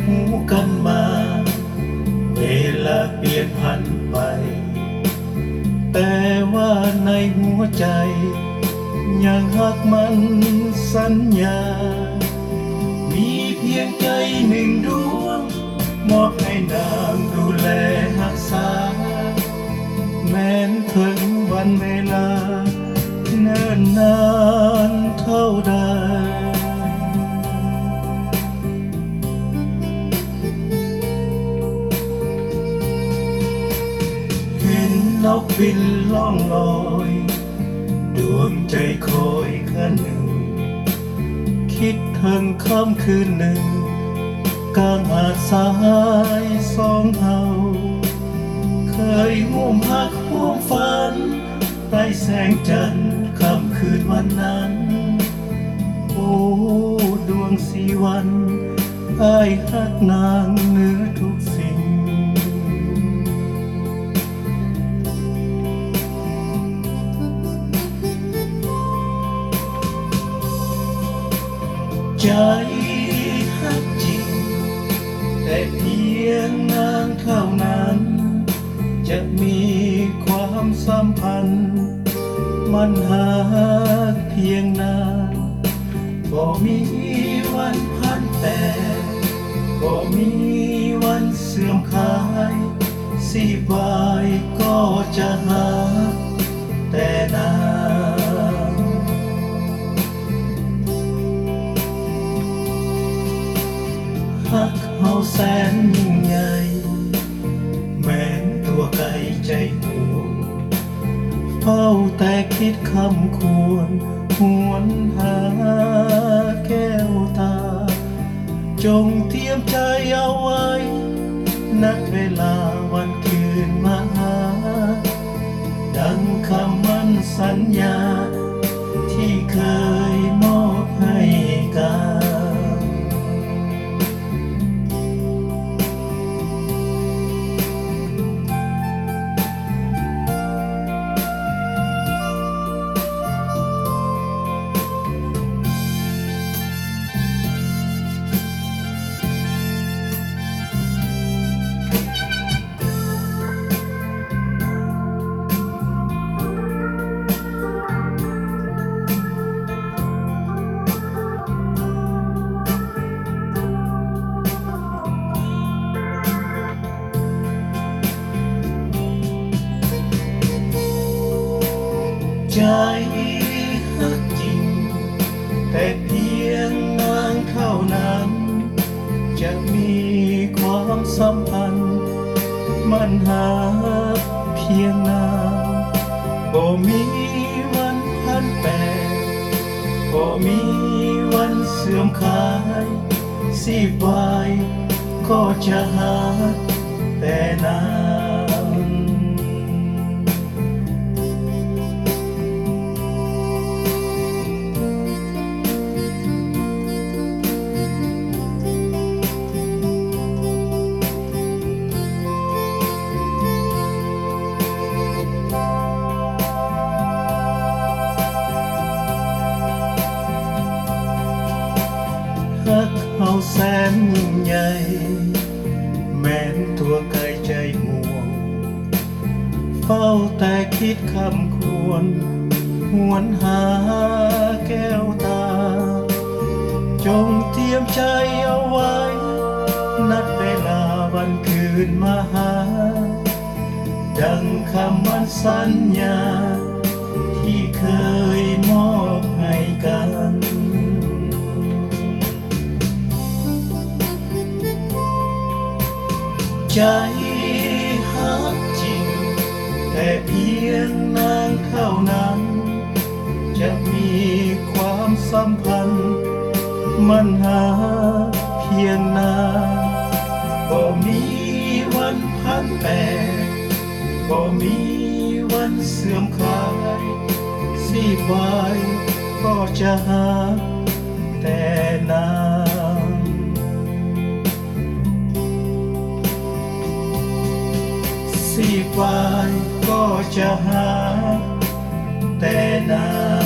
หูกันมาเวลาเปลี่ยนพันไปแต่ว่าในหัวใจยังหักมันสัญญามีเพียงใจหนึ่งดวงมอบให้นางดูแลรักษาแม้นถึงวันเวลาเนิ่นนานเท่าใดเห็นนกบินล่องลอยดวงใจคอยคืนหนึ่งคิดถึงค่ำคืนหนึ่งกลางหาดทรายสองเฮาเคยห่วงหักห่วงฝันใต้แสงจันทร์ค่ำคืนวันนั้นโอ้ดวงสีวันอ้ายหักนางเหนือทุกสิ่งใจหักจริงแต่เพียงนางเท่านั้นจะมีความสัมพันธ์มันหากเพียงนานก็มีวันพันแปรก็มีวันเสื่อมคลายสีบายก็จะหาแต่นางหักเฮาแสนยิ่งใหญ่แม้นตัวไกลใจห่วงเฝ้าแต่คิดคำควรหวนหาแก้วตาจงเตรียมใจเอาไว้นัดเวลาวันคืนมาหาดังคำมั่นสัญญาที่เคยมอบให้กันใจหักจริงแต่เพียงนางเท่านั้นจะมีความสัมพันธ์มันหาเพียงนางบ่มีวันพันแปรบ่มีวันเสื่อมคลายสีบายก็จะหาแต่นางหักเฮาแสนยิ่งใหญ่แม้นตัวไกลใจห่วงเฝ้าแต่คิดคำควรหวนหาแก้วตาจงเตรียมใจเอาไว้นัดเวลาวันคืนมาหาดังคำมั่นสัญญาที่เคยมอบให้กันใจหักจริงแต่เพียงนางเท่านั้นจะมีความสัมพันธ์มันหาเพียงนางบ่มีวันพันแปรบ่มีวันเสื่อมคลายสีบายก็จะหาแต่นางสีบายก็จะหาแต่นาง